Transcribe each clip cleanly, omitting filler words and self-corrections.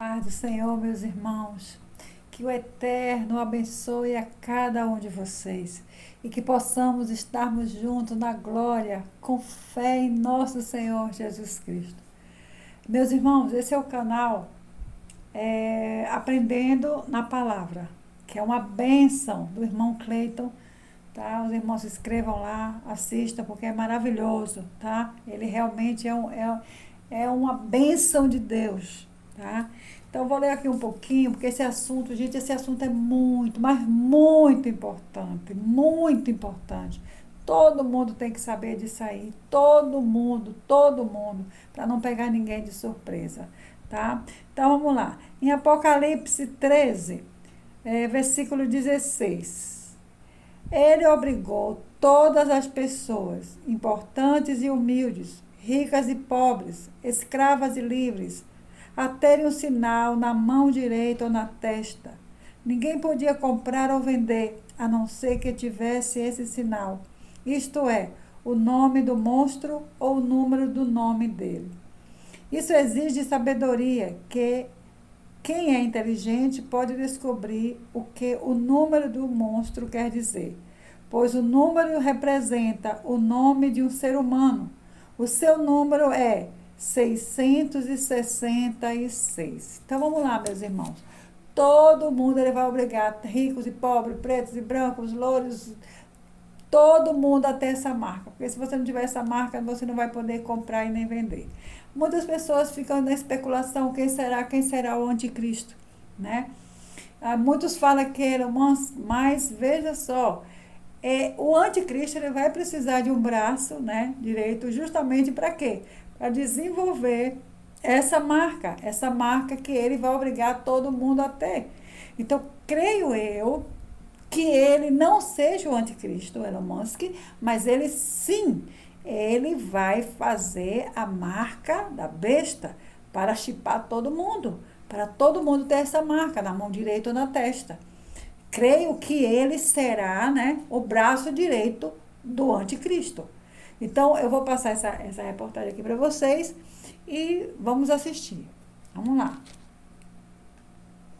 Paz do Senhor, meus irmãos, que o Eterno abençoe a cada um de vocês e que possamos estarmos juntos na glória, com fé em nosso Senhor Jesus Cristo. Meus irmãos, esse é o canal Aprendendo na Palavra, que é uma bênção do irmão Cleiton, tá? Os irmãos se inscrevam lá, assistam, porque é maravilhoso, tá? Ele realmente é uma bênção de Deus, tá? Então, eu vou ler aqui um pouquinho, porque esse assunto, gente, esse assunto é muito, mas muito importante, muito importante. Todo mundo tem que saber disso aí, todo mundo, para não pegar ninguém de surpresa, tá? Então, vamos lá. Em Apocalipse 13, versículo 16. Ele obrigou todas as pessoas, importantes e humildes, ricas e pobres, escravas e livres, a terem um sinal na mão direita ou na testa. Ninguém podia comprar ou vender, a não ser que tivesse esse sinal, isto é, o nome do monstro ou o número do nome dele. Isso exige sabedoria, que quem é inteligente pode descobrir o que o número do monstro quer dizer, pois o número representa o nome de um ser humano. O seu número é 666. Então vamos lá, meus irmãos. Todo mundo ele vai obrigar, ricos e pobres, pretos e brancos, louros, todo mundo a ter essa marca. Porque se você não tiver essa marca, você não vai poder comprar e nem vender. Muitas pessoas ficam na especulação, quem será o anticristo, né? Muitos falam que ele, mas veja só, o anticristo ele vai precisar de um braço, né, direito, justamente para quê? Para desenvolver essa marca que ele vai obrigar todo mundo a ter. Então, creio eu que ele não seja o anticristo, o Elon Musk, mas ele sim, ele vai fazer a marca da besta para chipar todo mundo, para todo mundo ter essa marca na mão direita ou na testa. Creio que ele será, né, o braço direito do anticristo. Então, eu vou passar essa reportagem aqui para vocês e vamos assistir. Vamos lá.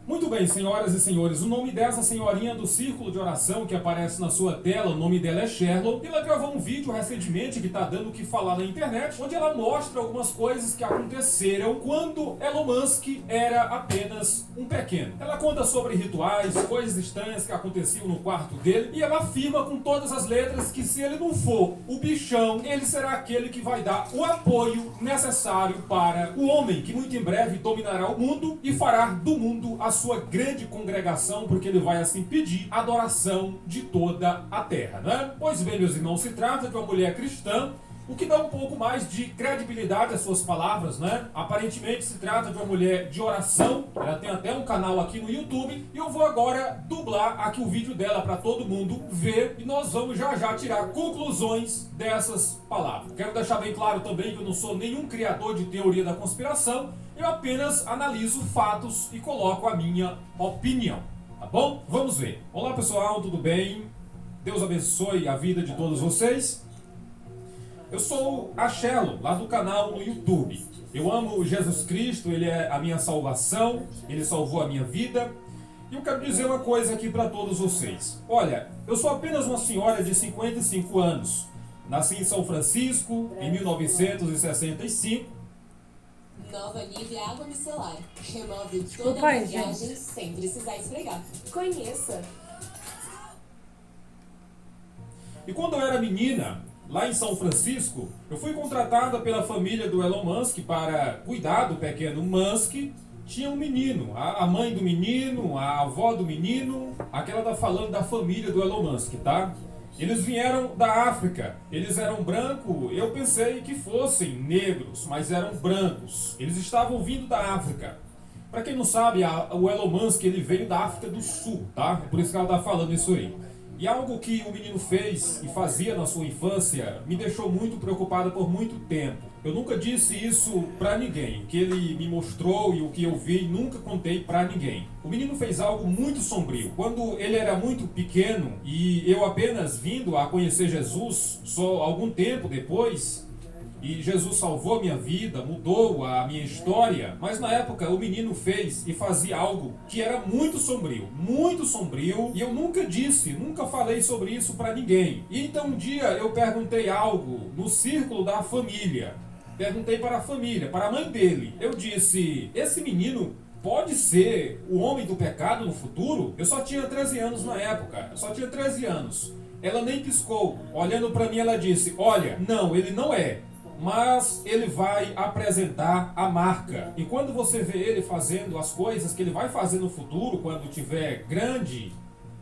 Muito bem, senhoras e senhores, o nome dessa senhorinha do círculo de oração que aparece na sua tela, o nome dela é Sherlock, e ela gravou um vídeo recentemente que está dando o que falar na internet, onde ela mostra algumas coisas que aconteceram quando Elon Musk era apenas um pequeno. Ela conta sobre rituais, coisas estranhas que aconteciam no quarto dele, e ela afirma com todas as letras que se ele não for o bichão, ele será aquele que vai dar o apoio necessário para o homem, que muito em breve dominará o mundo e fará do mundo a sua grande congregação, porque ele vai assim pedir adoração de toda a terra, né? Pois bem, meus irmãos, se trata de uma mulher cristã, o que dá um pouco mais de credibilidade às suas palavras, né? Aparentemente se trata de uma mulher de oração, ela tem até um canal aqui no YouTube, e eu vou agora dublar aqui o vídeo dela para todo mundo ver, e nós vamos já já tirar conclusões dessas palavras. Quero deixar bem claro também que eu não sou nenhum criador de teoria da conspiração, eu apenas analiso fatos e coloco a minha opinião, tá bom? Vamos ver. Olá pessoal, tudo bem? Deus abençoe a vida de todos vocês. Eu sou a Shello, lá do canal no YouTube. Eu amo Jesus Cristo, Ele é a minha salvação, Ele salvou a minha vida. E eu quero dizer uma coisa aqui para todos vocês. Olha, eu sou apenas uma senhora de 55 anos. Nasci em São Francisco, em 1965. Nova Nivea Água Micelar. Remove toda Desculpa a aí, maquiagem sem precisar esfregar. Conheça! E quando eu era menina, lá em São Francisco, eu fui contratada pela família do Elon Musk para cuidar do pequeno Musk. Tinha um menino, a mãe do menino, a avó do menino, aquela tá falando da família do Elon Musk, tá? Eles vieram da África, eles eram brancos, eu pensei que fossem negros, mas eram brancos. Eles estavam vindo da África. Para quem não sabe, o Elon Musk ele veio da África do Sul, tá? É por isso que ela tá falando isso aí. E algo que o menino fez e fazia na sua infância me deixou muito preocupado por muito tempo. Eu nunca disse isso pra ninguém. O que ele me mostrou e o que eu vi, nunca contei pra ninguém. O menino fez algo muito sombrio. Quando ele era muito pequeno e eu apenas vindo a conhecer Jesus só algum tempo depois, e Jesus salvou a minha vida, mudou a minha história, mas na época o menino fez e fazia algo que era muito sombrio, e eu nunca disse, nunca falei sobre isso para ninguém. E então um dia eu perguntei algo no círculo da família, perguntei para a família, para a mãe dele, eu disse, esse menino pode ser o homem do pecado no futuro? Eu só tinha 13 anos na época, Ela nem piscou, olhando para mim ela disse, olha, não, ele não é. Mas ele vai apresentar a marca. E quando você vê ele fazendo as coisas que ele vai fazer no futuro, quando tiver grande,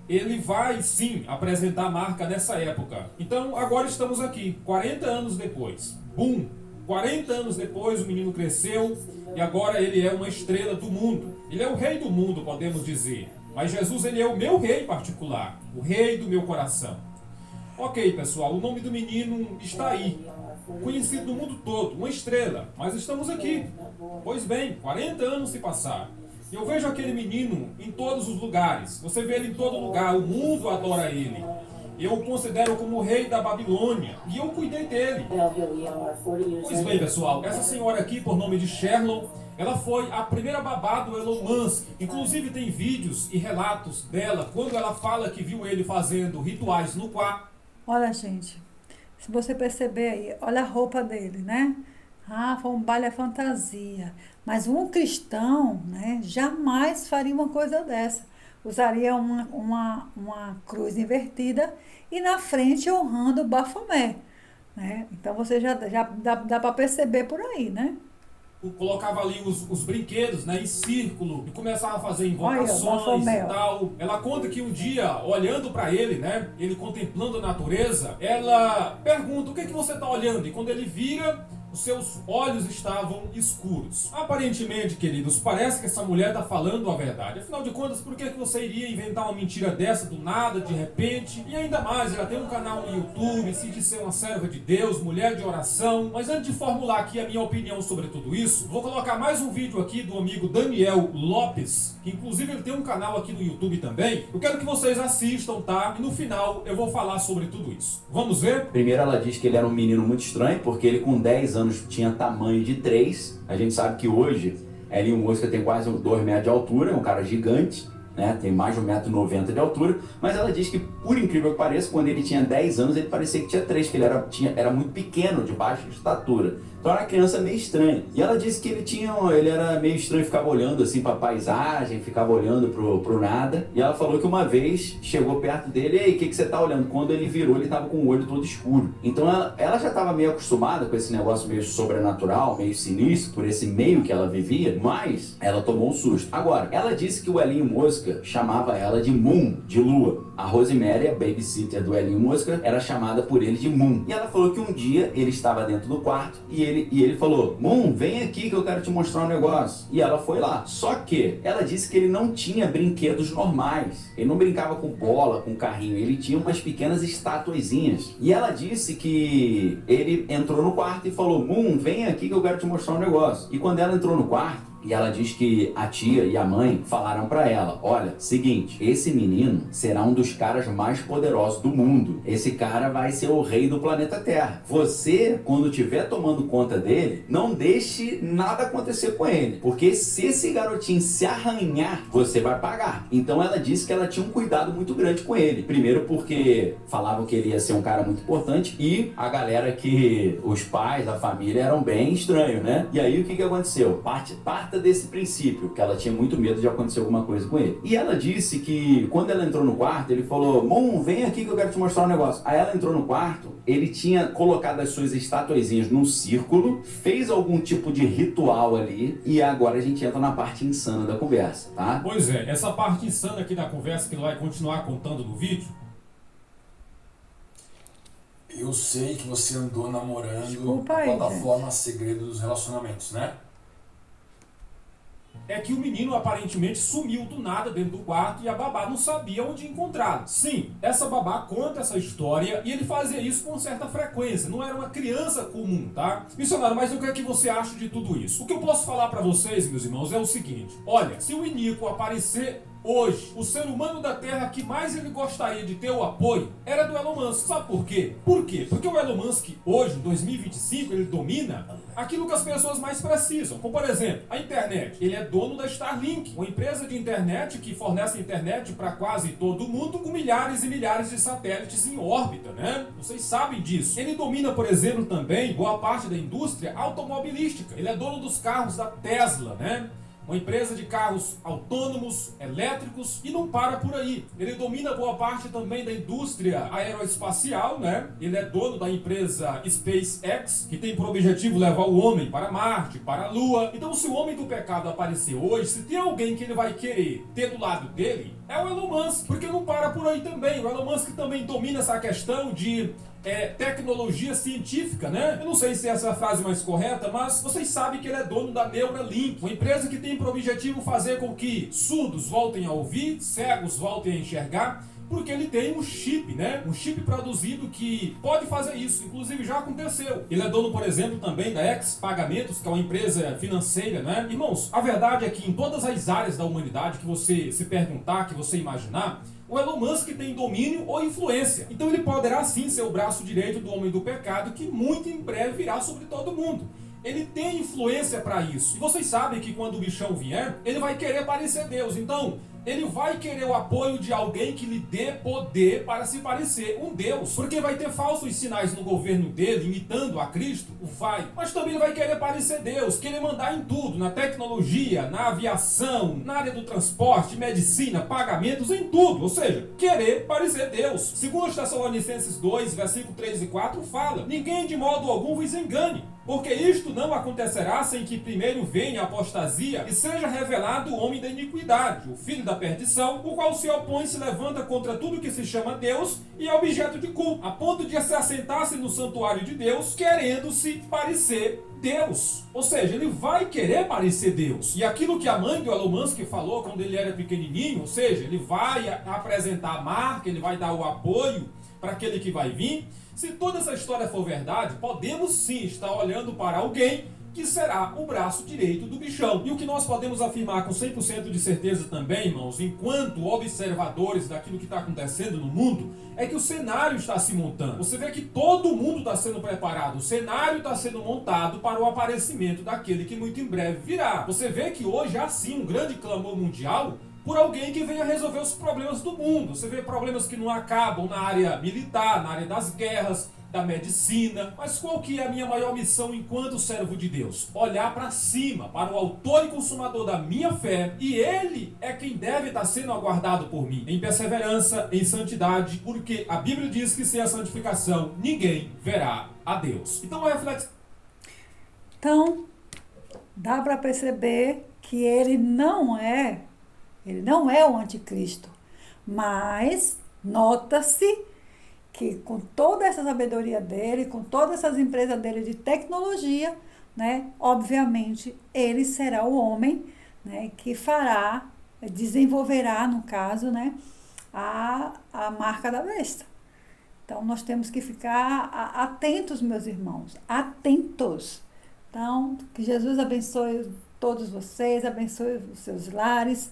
ele vai sim apresentar a marca nessa época. Então agora estamos aqui, 40 anos depois. Bum! 40 anos depois o menino cresceu e agora ele é uma estrela do mundo. Ele é o rei do mundo, podemos dizer. Mas Jesus, ele é o meu rei particular, o rei do meu coração. Ok, pessoal, o nome do menino está aí. Conhecido no mundo todo, uma estrela, mas estamos aqui. Pois bem, 40 anos se passaram. E eu vejo aquele menino em todos os lugares. Você vê ele em todo lugar, o mundo adora ele. Eu o considero como o rei da Babilônia e eu cuidei dele. Pois bem, pessoal, essa senhora aqui, por nome de Sherlon, ela foi a primeira babá do Elon Musk. Inclusive tem vídeos e relatos dela quando ela fala que viu ele fazendo rituais no quarto. Olha, gente, se você perceber aí, olha a roupa dele, né? Ah, foi um baile à fantasia. Mas um cristão, né, jamais faria uma coisa dessa. Usaria uma cruz invertida e na frente honrando o Bafomé, né? Então você já dá para perceber por aí, né? Colocava ali os brinquedos, né, em círculo e começava a fazer invocações e tal. Ela conta que um dia, olhando para ele, né, ele contemplando a natureza, ela pergunta, o que é que você está olhando? E quando ele vira, os seus olhos estavam escuros. Aparentemente, queridos, parece que essa mulher está falando a verdade. Afinal de contas, por que você iria inventar uma mentira dessa do nada, de repente? E ainda mais, ela tem um canal no YouTube, se diz ser uma serva de Deus, mulher de oração. Mas antes de formular aqui a minha opinião sobre tudo isso, vou colocar mais um vídeo aqui do amigo Daniel Lopes, que inclusive ele tem um canal aqui no YouTube também. Eu quero que vocês assistam, tá? E no final eu vou falar sobre tudo isso. Vamos ver? Primeiro ela diz que ele era um menino muito estranho, porque ele com 10 anos tinha tamanho de 3. A gente sabe que hoje Elon Musk tem quase 2 metros de altura, é um cara gigante, né? Tem mais de 1,90 m de altura, mas ela diz que, por incrível que pareça, quando ele tinha 10 anos, ele parecia que tinha 3, que ele era muito pequeno, de baixa estatura. Então era uma criança meio estranha. E ela disse que ele era meio estranho, ficava olhando assim pra paisagem, ficava olhando pro nada. E ela falou que uma vez chegou perto dele, ei, o que você tá olhando? Quando ele virou, ele tava com o olho todo escuro. Então ela já estava meio acostumada com esse negócio meio sobrenatural, meio sinistro, por esse meio que ela vivia, mas ela tomou um susto. Agora, ela disse que o Elon Musk chamava ela de Moon, de lua. A Rosemary, a babysitter do Elon Musk, era chamada por ele de Moon. E ela falou que um dia ele estava dentro do quarto e ele falou, Moon, vem aqui que eu quero te mostrar um negócio. E ela foi lá. Só que ela disse que ele não tinha brinquedos normais. Ele não brincava com bola, com carrinho. Ele tinha umas pequenas estatuezinhas. E ela disse que ele entrou no quarto e falou, Moon, vem aqui que eu quero te mostrar um negócio. E quando ela entrou no quarto, e ela diz que a tia e a mãe falaram pra ela, olha, seguinte, esse menino será um dos caras mais poderosos do mundo. Esse cara vai ser o rei do planeta Terra. Você, quando estiver tomando conta dele, não deixe nada acontecer com ele. Porque se esse garotinho se arranhar, você vai pagar. Então ela disse que ela tinha um cuidado muito grande com ele. Primeiro porque falavam que ele ia ser um cara muito importante e a galera que os pais, a família eram bem estranhos, né? E aí o que aconteceu? Parta desse princípio, que ela tinha muito medo de acontecer alguma coisa com ele. E ela disse que quando ela entrou no quarto, ele falou, Moon, vem aqui que eu quero te mostrar um negócio. Aí ela entrou no quarto, ele tinha colocado as suas estatuezinhas num círculo, fez algum tipo de ritual ali, e agora a gente entra na parte insana da conversa, tá? Pois é, essa parte insana aqui da conversa que ele vai continuar contando no vídeo. Eu sei que você andou namorando Desculpa a aí, plataforma Segredo dos Relacionamentos, né? É que o menino aparentemente sumiu do nada dentro do quarto e a babá não sabia onde encontrá-lo. Sim, essa babá conta essa história e ele fazia isso com certa frequência. Não era uma criança comum, tá? Missionário, mas o que é que você acha de tudo isso? O que eu posso falar pra vocês, meus irmãos, é o seguinte. Olha, se o Inico aparecer Hoje, o ser humano da Terra que mais ele gostaria de ter o apoio era do Elon Musk. Sabe por quê? Por quê? Porque o Elon Musk hoje, em 2025, ele domina aquilo que as pessoas mais precisam. Como, por exemplo, a internet. Ele é dono da Starlink, uma empresa de internet que fornece internet para quase todo mundo com milhares e milhares de satélites em órbita, né? Vocês sabem disso. Ele domina, por exemplo, também boa parte da indústria automobilística. Ele é dono dos carros da Tesla, né? Uma empresa de carros autônomos, elétricos, e não para por aí. Ele domina boa parte também da indústria aeroespacial, né? Ele é dono da empresa SpaceX, que tem por objetivo levar o homem para Marte, para a Lua. Então, se o homem do pecado aparecer hoje, se tem alguém que ele vai querer ter do lado dele, é o Elon Musk, porque não para por aí também. O Elon Musk também domina essa questão de tecnologia científica, né? Eu não sei se essa é a frase mais correta, mas vocês sabem que ele é dono da Neuralink, uma empresa que tem por objetivo fazer com que surdos voltem a ouvir, cegos voltem a enxergar, porque ele tem um chip, né? Um chip produzido que pode fazer isso, inclusive já aconteceu. Ele é dono, por exemplo, também da X Pagamentos, que é uma empresa financeira, né? Irmãos, a verdade é que em todas as áreas da humanidade que você se perguntar, que você imaginar, o Elon Musk tem domínio ou influência. Então ele poderá sim ser o braço direito do homem do pecado, que muito em breve virá sobre todo mundo. Ele tem influência para isso. E vocês sabem que quando o bichão vier, ele vai querer parecer Deus. Então, ele vai querer o apoio de alguém que lhe dê poder para se parecer um Deus. Porque vai ter falsos sinais no governo dele, imitando a Cristo? Vai. Mas também ele vai querer parecer Deus, querer mandar em tudo, na tecnologia, na aviação, na área do transporte, medicina, pagamentos, em tudo. Ou seja, querer parecer Deus. Segundo Tessalonicenses 2, versículo 3 e 4, fala: ninguém de modo algum vos engane, porque isto não acontecerá sem que primeiro venha a apostasia e seja revelado o homem da iniquidade, o filho da perdição, o qual se opõe e se levanta contra tudo que se chama Deus e é objeto de culto, a ponto de se assentar-se no santuário de Deus, querendo-se parecer Deus. Ou seja, ele vai querer parecer Deus. E aquilo que a mãe do Elon Musk falou quando ele era pequenininho, ou seja, ele vai apresentar a marca, ele vai dar o apoio para aquele que vai vir. Se toda essa história for verdade, podemos sim estar olhando para alguém que será o braço direito do bichão. E o que nós podemos afirmar com 100% de certeza também, irmãos, enquanto observadores daquilo que está acontecendo no mundo, é que o cenário está se montando. Você vê que todo mundo está sendo preparado, o cenário está sendo montado para o aparecimento daquele que muito em breve virá. Você vê que hoje há sim um grande clamor mundial por alguém que venha resolver os problemas do mundo. Você vê problemas que não acabam na área militar, na área das guerras, da medicina. Mas qual que é a minha maior missão enquanto servo de Deus? Olhar para cima, para o autor e consumador da minha fé, e ele é quem deve estar sendo aguardado por mim, em perseverança, em santidade, porque a Bíblia diz que sem a santificação ninguém verá a Deus. Então a reflexão... Então, dá para perceber que ele não é o anticristo, mas nota-se que com toda essa sabedoria dele, com todas essas empresas dele de tecnologia, né, obviamente ele será o homem, né, que desenvolverá, no caso, né, a marca da besta. Então nós temos que ficar atentos, meus irmãos, atentos. Então, que Jesus abençoe todos vocês, abençoe os seus lares,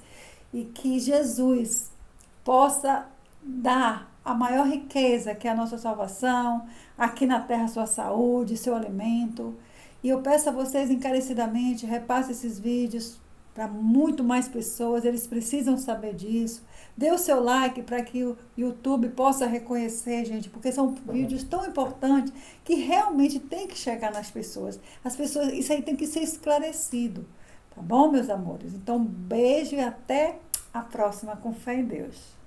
e que Jesus possa dar a maior riqueza, que é a nossa salvação, aqui na terra sua saúde, seu alimento. E eu peço a vocês encarecidamente, repasse esses vídeos para muito mais pessoas, eles precisam saber disso. Dê o seu like para que o YouTube possa reconhecer, gente, porque são vídeos tão importantes que realmente tem que chegar nas pessoas. As pessoas, isso aí tem que ser esclarecido. Tá bom, meus amores? Então, um beijo e até a próxima, com fé em Deus.